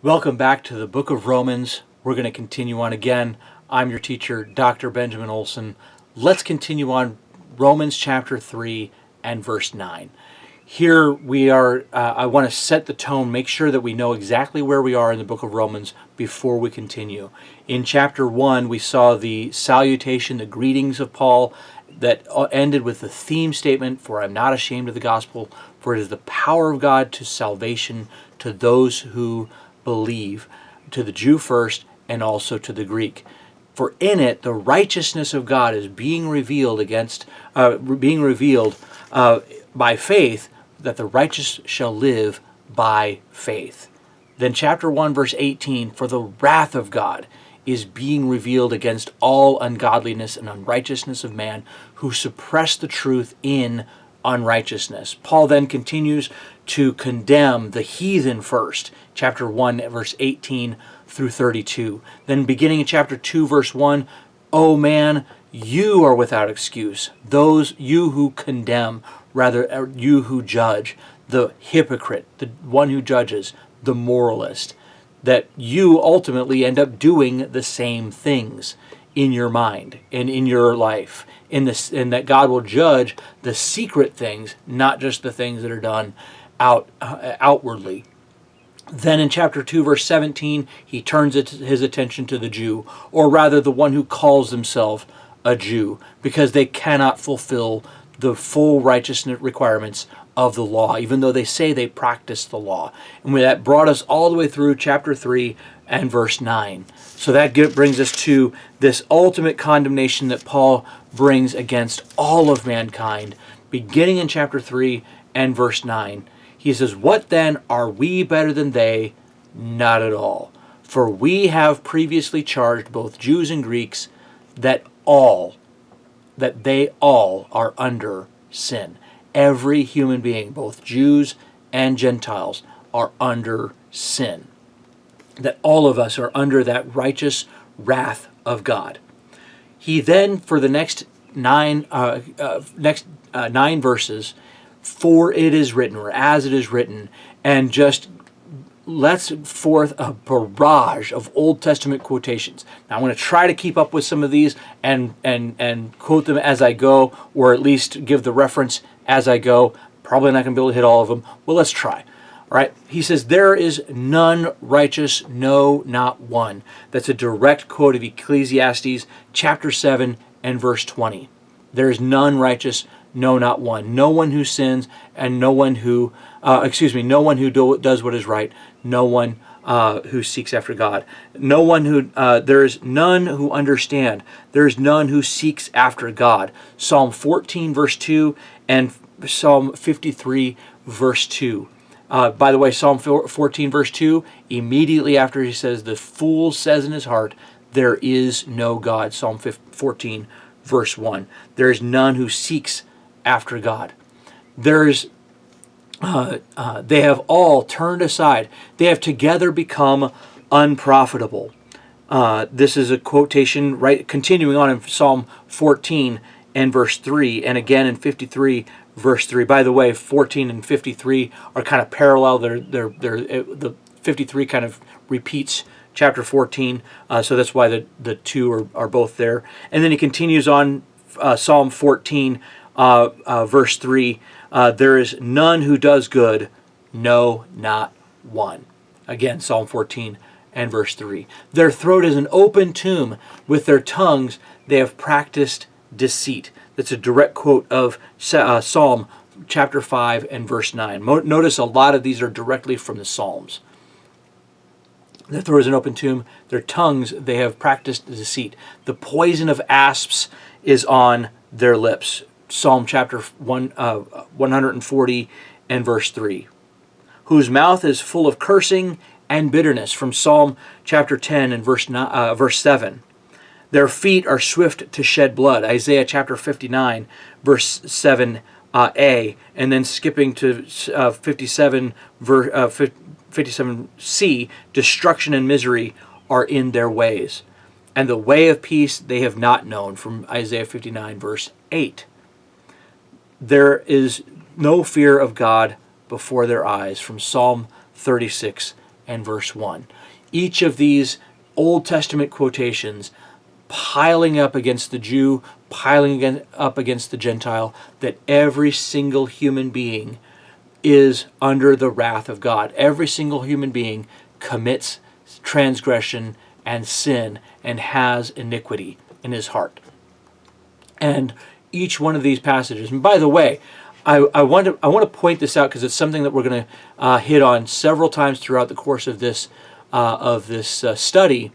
Welcome back to the book of Romans. We're going to continue on again. I'm your teacher, Dr. Benjamin Olson. Let's continue on Romans chapter 3 and verse 9. Here we are, I want to set the tone, make sure that we know exactly where we are in the book of Romans before we continue. In chapter 1, we saw the salutation, the greetings of Paul that ended with the theme statement, "For I'm not ashamed of the gospel, for it is the power of God to salvation to those who believe, to the Jew first and also to the Greek. For in it the righteousness of God is being revealed by faith, that the righteous shall live by faith." Then chapter 1 verse 18, "For the wrath of God is being revealed against all ungodliness and unrighteousness of man, who suppress the truth in unrighteousness." Paul then continues to condemn the heathen first, chapter 1 verse 18 through 32. Then beginning in chapter 2 verse 1, "O man, you are without excuse, those you who condemn, rather you who judge, the hypocrite, the one who judges, the moralist," that you ultimately end up doing the same things in your mind and in your life, and that God will judge the secret things, not just the things that are done outwardly. Then in chapter 2 verse 17, he turns his attention to the Jew, or rather the one who calls himself a Jew, because they cannot fulfill the full righteousness requirements of the law, even though they say they practice the law. And that brought us all the way through chapter 3 and verse 9. So that brings us to this ultimate condemnation that Paul brings against all of mankind, beginning in chapter 3 and verse 9. He says, "What then, are we better than they? Not at all. For we have previously charged both Jews and Greeks that they all are under sin." Every human being, both Jews and Gentiles, are under sin. That all of us are under that righteous wrath of God. He then, for the next nine verses, "For it is written," or "as it is written," and just lets forth a barrage of Old Testament quotations. Now I'm going to try to keep up with some of these and quote them as I go, or at least give the reference as I go. Probably not going to be able to hit all of them. Well, let's try. All right. He says, "There is none righteous, no, not one." That's a direct quote of Ecclesiastes chapter 7 and verse 20. There is none righteous, no, not one. No one who sins, and no one who does what is right. No one who seeks after God. No one who, there is none who understand. There is none who seeks after God. Psalm 14 verse 2 and Psalm 53 verse 2. By the way, Psalm 14 verse 2, immediately after he says, "The fool says in his heart, there is no God." Psalm 14 verse 1. There is none who seeks after God. They have all turned aside. They have together become unprofitable. This is a quotation, right, continuing on in Psalm 14 and verse 3, and again in 53 verse 3. By the way, 14 and 53 are kind of parallel. The 53 kind of repeats chapter 14, so that's why the two are both there. And then he continues on, Psalm 14 verse 3, "There is none who does good, no, not one." Again, Psalm 14 and verse 3. "Their throat is an open tomb. With their tongues they have practiced deceit." That's a direct quote of Psalm chapter 5 and verse 9. Notice a lot of these are directly from the Psalms. "Their throat is an open tomb. Their tongues they have practiced deceit. The poison of asps is on their lips." Psalm chapter 140 and verse 3. "Whose mouth is full of cursing and bitterness," from Psalm chapter 10 and verse 7. "Their feet are swift to shed blood," Isaiah chapter 59 verse 7a, and then skipping to 57c, "Destruction and misery are in their ways, and the way of peace they have not known," from Isaiah 59 verse 8. "There is no fear of God before their eyes," from Psalm 36 and verse 1. Each of these Old Testament quotations piling up against the Jew, up against the Gentile, that every single human being is under the wrath of God. Every single human being commits transgression and sin and has iniquity in his heart. And each one of these passages, and by the way, I want to point this out because it's something that we're going to hit on several times throughout the course of this study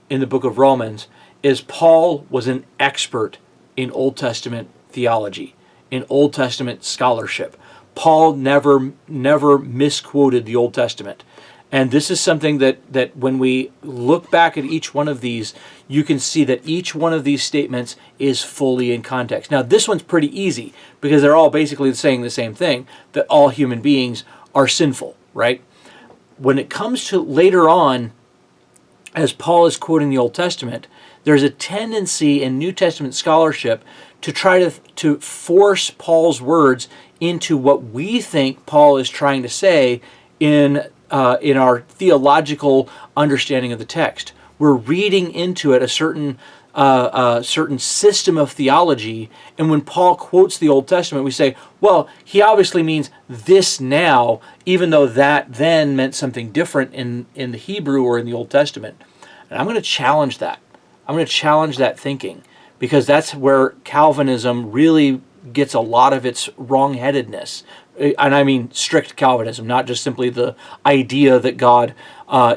in the book of Romans, is Paul was an expert in Old Testament theology, in Old Testament scholarship. Paul never misquoted the Old Testament. And this is something that when we look back at each one of these, you can see that each one of these statements is fully in context. Now, this one's pretty easy because they're all basically saying the same thing, that all human beings are sinful, right? When it comes to later on, as Paul is quoting the Old Testament, there's a tendency in New Testament scholarship to try to force Paul's words into what we think Paul is trying to say in our theological understanding of the text. We're reading into it a certain system of theology, and when Paul quotes the Old Testament, we say, well, he obviously means this now, even though that then meant something different in the Hebrew or in the Old Testament. And I'm going to challenge that. I'm going to challenge that thinking, because that's where Calvinism really gets a lot of its wrong-headedness. And I mean strict Calvinism, not just simply the idea that God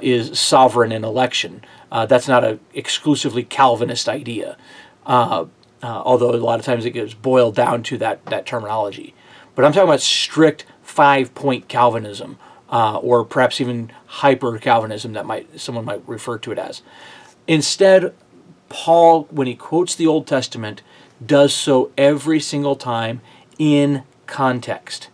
is sovereign in election. That's not an exclusively Calvinist idea, although a lot of times it gets boiled down to that terminology. But I'm talking about strict 5-point Calvinism, or perhaps even hyper-Calvinism, someone might refer to it as. Instead, Paul, when he quotes the Old Testament, does so every single time in context.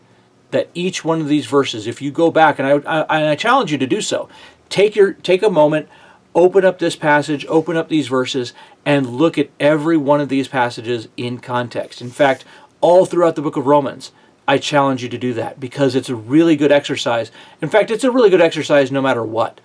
That each one of these verses, if you go back, and I challenge you to do so, take a moment, open up this passage, open up these verses, and look at every one of these passages in context. In fact, all throughout the book of Romans, I challenge you to do that because it's a really good exercise. In fact, it's a really good exercise no matter what.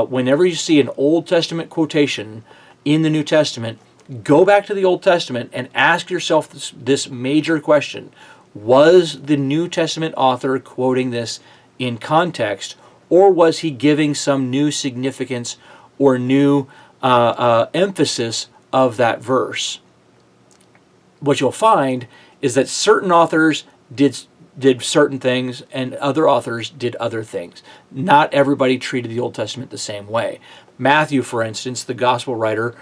Whenever you see an Old Testament quotation in the New Testament, go back to the Old Testament and ask yourself this major question. Was the New Testament author quoting this in context, or was he giving some new significance or new emphasis of that verse? What you'll find is that certain authors did certain things and other authors did other things. Not everybody treated the Old Testament the same way. Matthew, for instance, the gospel writer,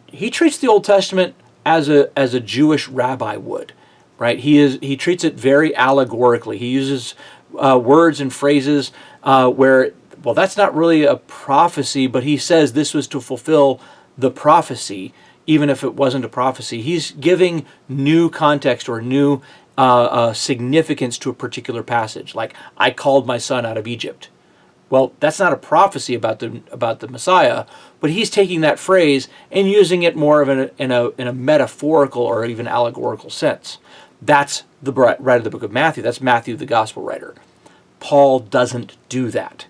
he treats the Old Testament as a Jewish rabbi would. Right? He treats it very allegorically. He uses words and phrases where, well, that's not really a prophecy, but he says this was to fulfill the prophecy, even if it wasn't a prophecy. He's giving new context or new significance to a particular passage, like I called my son out of Egypt. Well, that's not a prophecy about the Messiah, but he's taking that phrase and using it more of in a metaphorical or even allegorical sense. That's the writer of the book of Matthew. That's Matthew, the gospel writer. Paul doesn't do that.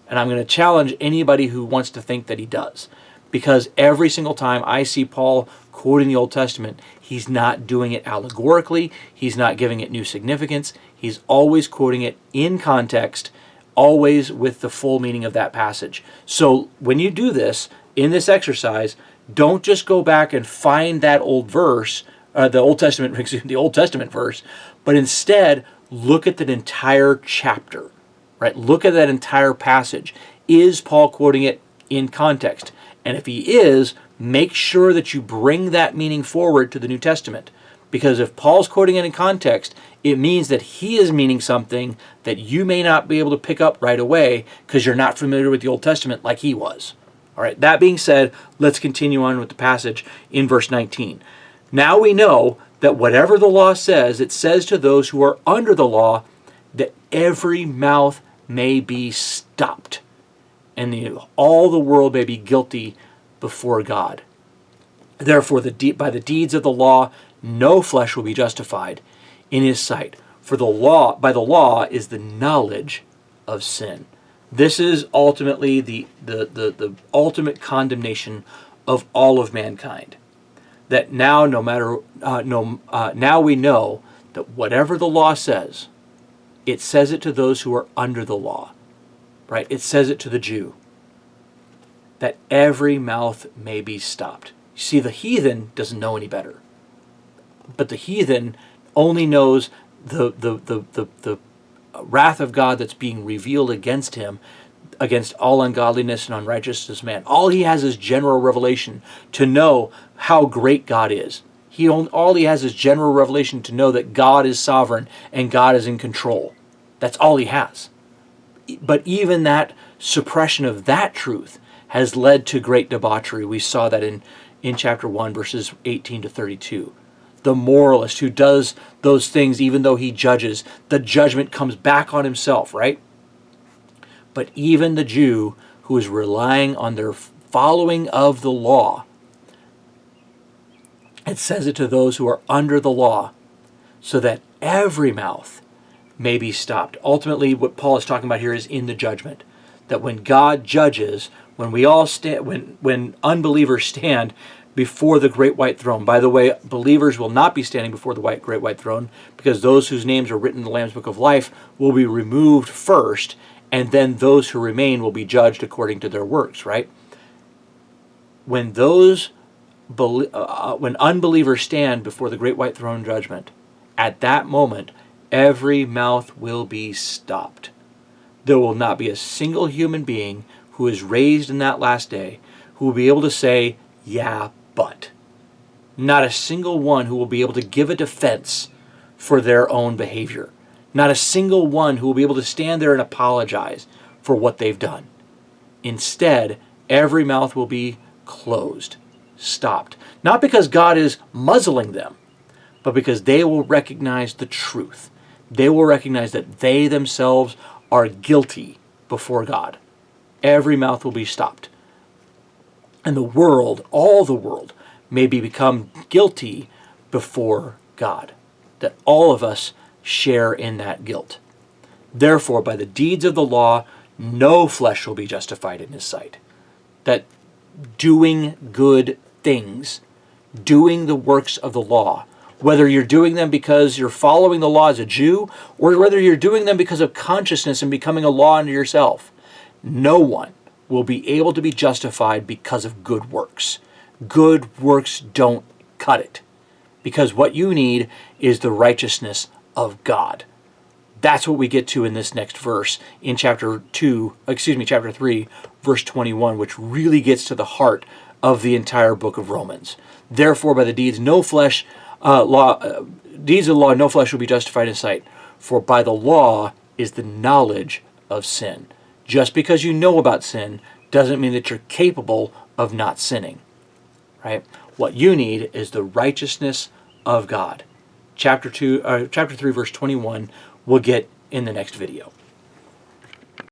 And I'm going to challenge anybody who wants to think that he does. Because every single time I see Paul quoting the Old Testament, he's not doing it allegorically. He's not giving it new significance. He's always quoting it in context, always with the full meaning of that passage. So when you do this, in this exercise, don't just go back and find that old verse, the Old Testament verse, but instead look at that entire chapter, right? Look at that entire passage. Is Paul quoting it in context? And if he is, make sure that you bring that meaning forward to the New Testament. Because if Paul's quoting it in context, it means that he is meaning something that you may not be able to pick up right away because you're not familiar with the Old Testament like he was. All right, that being said, let's continue on with the passage in verse 19. Now we know that whatever the law says, it says to those who are under the law that every mouth may be stopped and all the world may be guilty before God. Therefore, by the deeds of the law, no flesh will be justified in his sight. For by the law is the knowledge of sin. This is ultimately the ultimate condemnation of all of mankind. That now, no matter now we know that whatever the law says, it says it to those who are under the law, right? It says it to the Jew, that every mouth may be stopped. You see, the heathen doesn't know any better, but the heathen only knows the wrath of God that's being revealed against him, against all ungodliness and unrighteousness of man. All he has is general revelation to know how great God is. All he has is general revelation to know that God is sovereign and God is in control. That's all he has. But even that suppression of that truth has led to great debauchery. We saw that in chapter 1, verses 18 to 32. The moralist who does those things even though he judges, the judgment comes back on himself, right? But even the Jew who is relying on their following of the law, it says it to those who are under the law, so that every mouth may be stopped. Ultimately, what Paul is talking about here is in the judgment. That when God judges, when we all stand, when unbelievers stand before the great white throne. By the way, believers will not be standing before the great white throne, because those whose names are written in the Lamb's Book of Life will be removed first, and then those who remain will be judged according to their works, right? When when unbelievers stand before the great white throne judgment, at that moment, every mouth will be stopped. There will not be a single human being who is raised in that last day who will be able to say, yeah, but. Not a single one who will be able to give a defense for their own behavior. Not a single one who will be able to stand there and apologize for what they've done. Instead, every mouth will be closed, stopped. Not because God is muzzling them, but because they will recognize the truth. They will recognize that they themselves are guilty before God. Every mouth will be stopped. And the world, all the world, may become guilty before God. That all of us share in that guilt. Therefore, by the deeds of the law, no flesh will be justified in his sight. That doing good things, doing the works of the law, whether you're doing them because you're following the law as a Jew, or whether you're doing them because of consciousness and becoming a law unto yourself, no one will be able to be justified because of good works. Good works don't cut it. Because what you need is the righteousness of God. That's what we get to in this next verse in chapter 3, verse 21, which really gets to the heart of the entire book of Romans. Therefore, by the deeds of the law, no flesh will be justified in sight. For by the law is the knowledge of sin. Just because you know about sin doesn't mean that you're capable of not sinning. Right? What you need is the righteousness of God. Chapter 3, verse 21, we'll get in the next video.